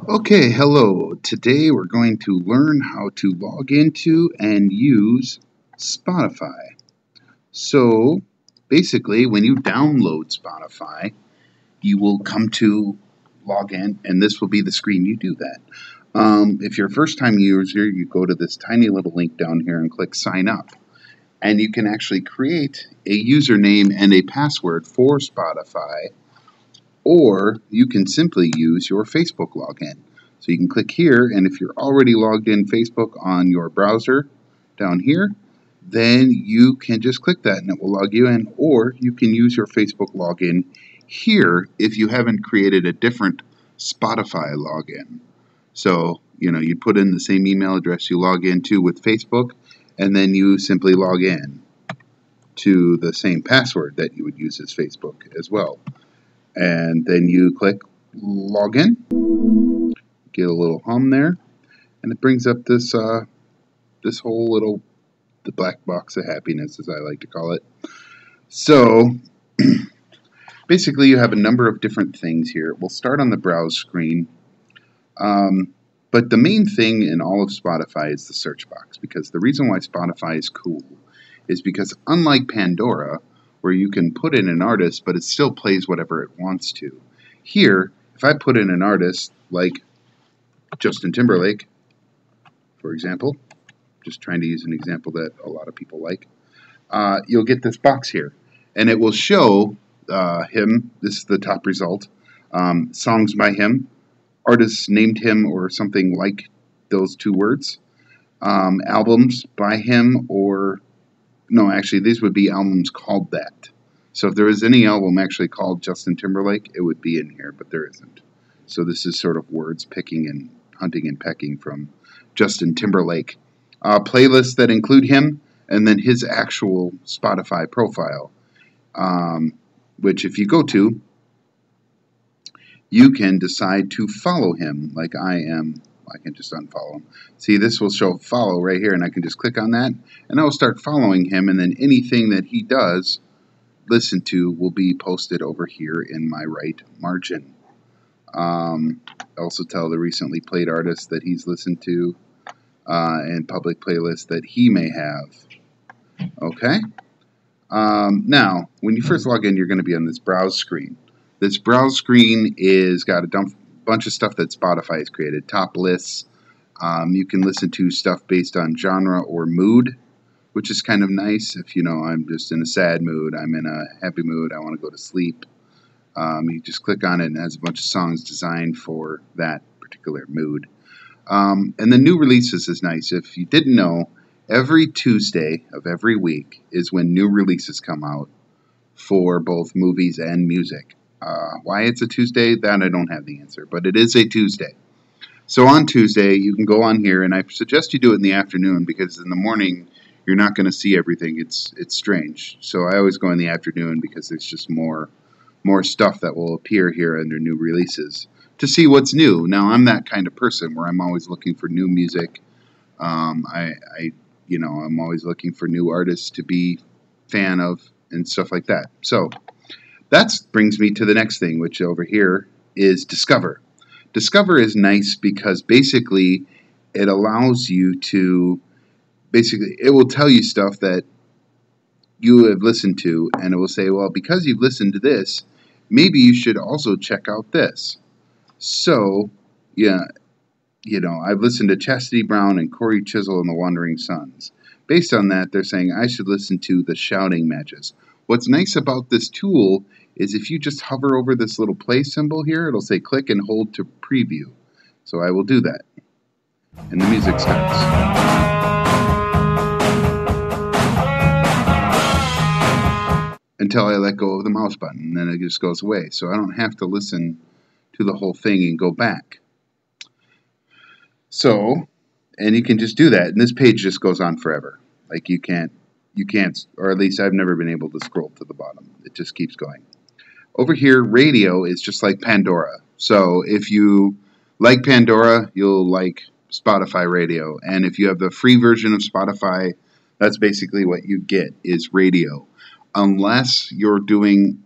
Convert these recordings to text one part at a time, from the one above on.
Okay, hello. Today we're going to learn how to log into and use Spotify. So basically, when you download Spotify, you will come to log in, and this will be the screen you do that. If you're a first-time user, you go to this tiny little link down here and click Sign Up. And you can actually create a username and a password for Spotify, or you can simply use your Facebook login. So you can click here, and if you're already logged in Facebook on your browser down here, then you can just click that and it will log you in, or you can use your Facebook login here if you haven't created a different Spotify login. So, you'd put in the same email address you log into with Facebook, and then you simply log in to the same password that you would use as Facebook as well. And then you click login, get a little hum there, and it brings up this whole little, the black box of happiness, as I like to call it. So basically you have a number of different things here. We'll start on the browse screen, but the main thing in all of Spotify is the search box, because the reason why Spotify is cool is because unlike Pandora, where you can put in an artist, but it still plays whatever it wants to. Here, if I put in an artist like Justin Timberlake, for example, just trying to use an example that a lot of people like, you'll get this box here, and it will show him. This is the top result. Songs by him, artists named him or something like those two words, albums by him, or no, actually, these would be albums called that. So if there was any album actually called Justin Timberlake, it would be in here, but there isn't. So this is sort of words picking and hunting and pecking from Justin Timberlake. Playlists that include him, and then his actual Spotify profile, which if you go to, you can decide to follow him like I am. I can just unfollow him. See, this will show follow right here, and I can just click on that, and I will start following him, and then anything that he does listen to will be posted over here in my right margin. Also tell the recently played artists that he's listened to, and public playlists that he may have. Okay? Now, when you first log in, you're going to be on this browse screen. This browse screen is got a bunch of stuff that Spotify has created. Top lists. You can listen to stuff based on genre or mood, which is kind of nice. If I'm just in a sad mood, I'm in a happy mood, I want to go to sleep. You just click on it and it has a bunch of songs designed for that particular mood. And the new releases is nice. If you didn't know, every Tuesday of every week is when new releases come out for both movies and music. Why it's a Tuesday, that I don't have the answer, but it is a Tuesday. So on Tuesday, you can go on here, and I suggest you do it in the afternoon, because in the morning, you're not going to see everything. It's strange. So I always go in the afternoon, because there's just more stuff that will appear here under new releases to see what's new. Now, I'm that kind of person where I'm always looking for new music. I'm always looking for new artists to be fan of and stuff like that. So that brings me to the next thing, which over here is Discover. Discover is nice because basically it allows you to, it will tell you stuff that you have listened to, and it will say, well, because you've listened to this, maybe you should also check out this. So, yeah, I've listened to Chastity Brown and Corey Chisel and the Wandering Sons. Based on that, they're saying I should listen to the Shouting Matches. What's nice about this tool is if you just hover over this little play symbol here, it'll say click and hold to preview. So I will do that. And the music starts. Until I let go of the mouse button, and then it just goes away. So I don't have to listen to the whole thing and go back. So, and you can just do that, and this page just goes on forever. Like you can't, or at least I've never been able to scroll to the bottom. It just keeps going. Over here, radio is just like Pandora. So if you like Pandora, you'll like Spotify Radio. And if you have the free version of Spotify, that's basically what you get is radio. Unless you're doing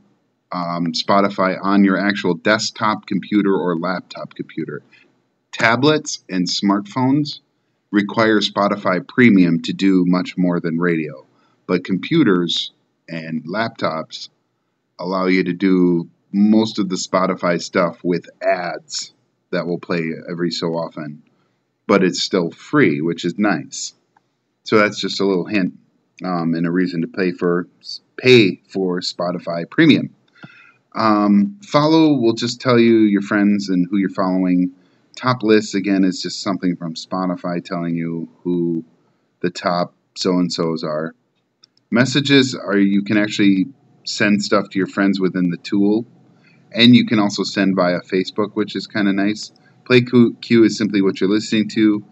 Spotify on your actual desktop computer or laptop computer. Tablets and smartphones require Spotify Premium to do much more than radio, but computers and laptops allow you to do most of the Spotify stuff with ads that will play every so often, but it's still free, which is nice. So that's just a little hint and a reason to pay for Spotify Premium. Follow will just tell you your friends and who you're following. Top lists, again, is just something from Spotify telling you who the top so-and-sos are. Messages are you can actually send stuff to your friends within the tool, and you can also send via Facebook, which is kind of nice. Play queue is simply what you're listening to.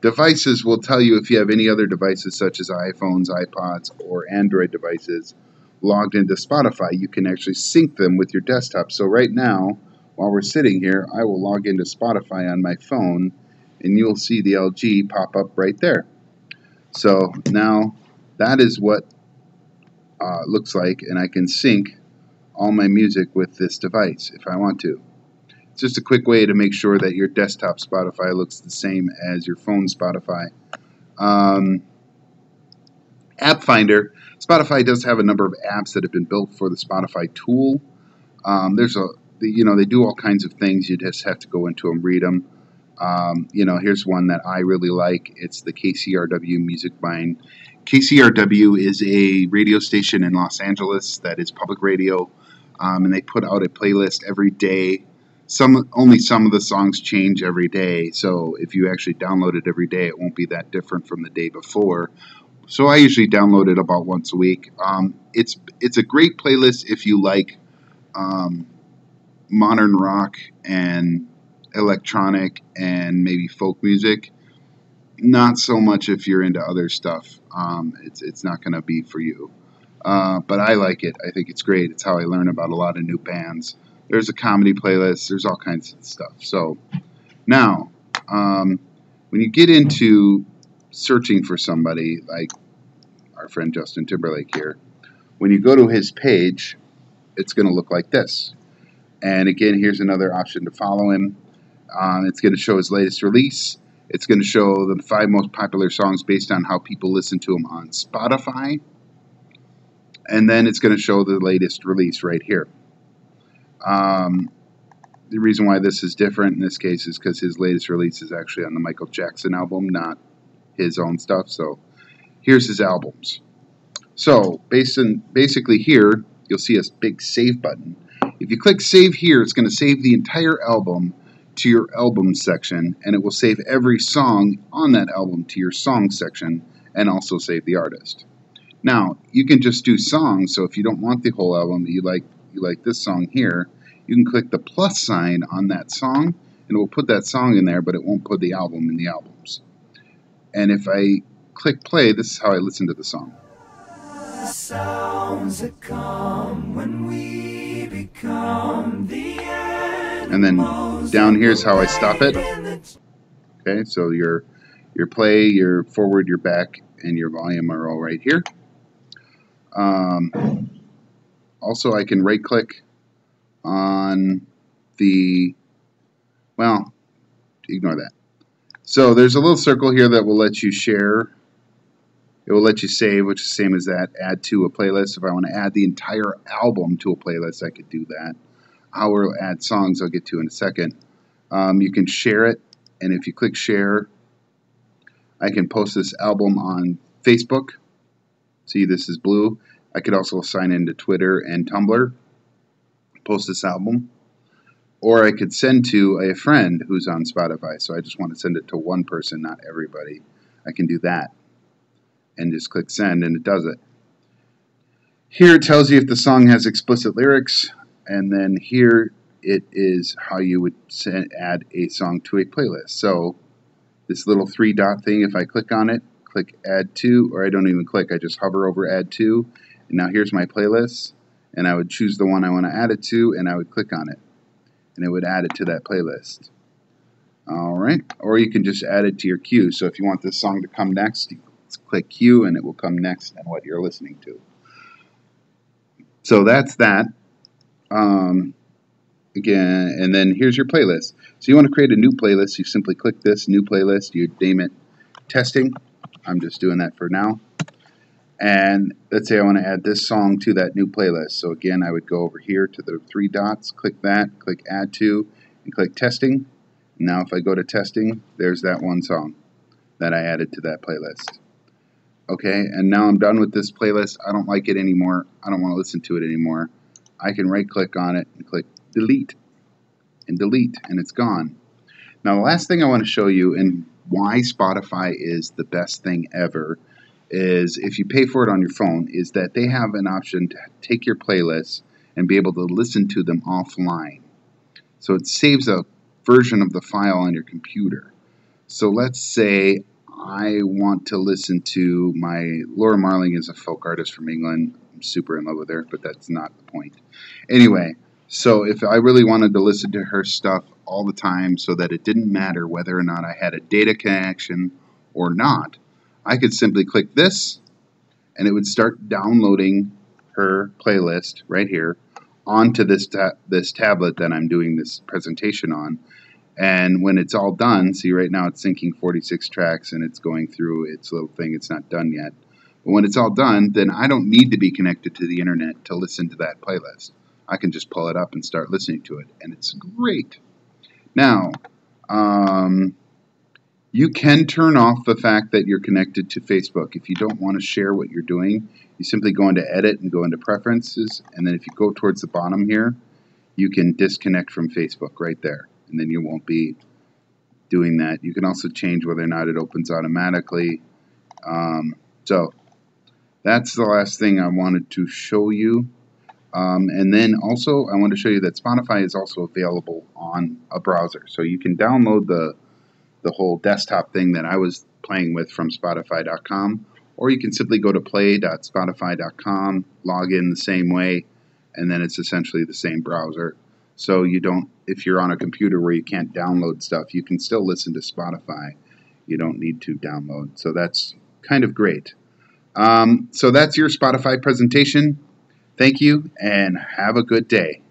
Devices will tell you if you have any other devices such as iPhones, iPods, or Android devices logged into Spotify. You can actually sync them with your desktop. So right now, while we're sitting here, I will log into Spotify on my phone, and you'll see the LG pop up right there. So now that is what it looks like, and I can sync all my music with this device if I want to. It's just a quick way to make sure that your desktop Spotify looks the same as your phone Spotify. App Finder. Spotify does have a number of apps that have been built for the Spotify tool. They do all kinds of things. You just have to go into them, read them. Here's one that I really like. It's the KCRW Music Mine. KCRW is a radio station in Los Angeles that is public radio, and they put out a playlist every day. Only some of the songs change every day, so if you actually download it every day, it won't be that different from the day before. So I usually download it about once a week. It's a great playlist if you like modern rock and electronic and maybe folk music. Not so much if you're into other stuff. It's not going to be for you. But I like it. I think it's great. It's how I learn about a lot of new bands. There's a comedy playlist. There's all kinds of stuff. So now, when you get into searching for somebody, like our friend Justin Timberlake here, when you go to his page, it's going to look like this. And again, here's another option to follow him. It's going to show his latest release. It's going to show the 5 most popular songs based on how people listen to them on Spotify. And then it's going to show the latest release right here. The reason why this is different in this case is because his latest release is actually on the Michael Jackson album, not his own stuff. So here's his albums. So basically here, you'll see a big save button. If you click save here, it's going to save the entire album to your album section, and it will save every song on that album to your song section, and also save the artist. Now, you can just do songs, so if you don't want the whole album, you like this song here, you can click the plus sign on that song, and it will put that song in there, but it won't put the album in the albums. And if I click play, this is how I listen to the song. Sounds that come when we become the and then down here's how I stop it. Okay, so your play, your forward, your back, and your volume are all right here. Also, I can right click on the, well, ignore that. So there's a little circle here that will let you share. It will let you save, which is the same as that. Add to a playlist. If I want to add the entire album to a playlist, I could do that. I will add songs I'll get to in a second. You can share it, and if you click share, I can post this album on Facebook. See, this is blue. I could also sign into Twitter and Tumblr, post this album. Or I could send to a friend who's on Spotify. So I just want to send it to one person, not everybody. I can do that. And just click send, and it does it. Here it tells you if the song has explicit lyrics, and then here it is how you would add a song to a playlist. So this little 3-dot thing, if I click on it, click add to, or I don't even click, I just hover over add to, and now here's my playlist, and I would choose the one I want to add it to, and I would click on it, and it would add it to that playlist. Alright, or you can just add it to your queue. So if you want this song to come next, click queue and it will come next in what you're listening to. So that's that. again, and then here's your playlist. So you want to create a new playlist, you simply click this, new playlist, you name it testing. I'm just doing that for now. And let's say I want to add this song to that new playlist. So again, I would go over here to the three dots, click that, click add to, and click testing. Now if I go to testing, there's that one song that I added to that playlist. Okay, and now I'm done with this playlist. I don't like it anymore. I don't want to listen to it anymore. I can right click on it and click delete, and it's gone. Now the last thing I want to show you, and why Spotify is the best thing ever, is if you pay for it on your phone, is that they have an option to take your playlists and be able to listen to them offline. So it saves a version of the file on your computer. So let's say I want to listen to Laura Marling is a folk artist from England. I'm super in love with her, but that's not the point. Anyway, so if I really wanted to listen to her stuff all the time so that it didn't matter whether or not I had a data connection or not, I could simply click this and it would start downloading her playlist right here onto this tablet that I'm doing this presentation on. And when it's all done, see right now it's syncing 46 tracks and it's going through its little thing. It's not done yet. But when it's all done, then I don't need to be connected to the internet to listen to that playlist. I can just pull it up and start listening to it, and it's great. Now, you can turn off the fact that you're connected to Facebook. If you don't want to share what you're doing, you simply go into Edit and go into Preferences, and then if you go towards the bottom here, you can disconnect from Facebook right there, and then you won't be doing that. You can also change whether or not it opens automatically. So that's the last thing I wanted to show you. And then also I want to show you that Spotify is also available on a browser. So you can download the whole desktop thing that I was playing with from Spotify.com, or you can simply go to play.spotify.com, log in the same way, and then it's essentially the same browser. So you don't, if you're on a computer where you can't download stuff, you can still listen to Spotify. You don't need to download. So that's kind of great. So that's your Spotify presentation. Thank you, and have a good day.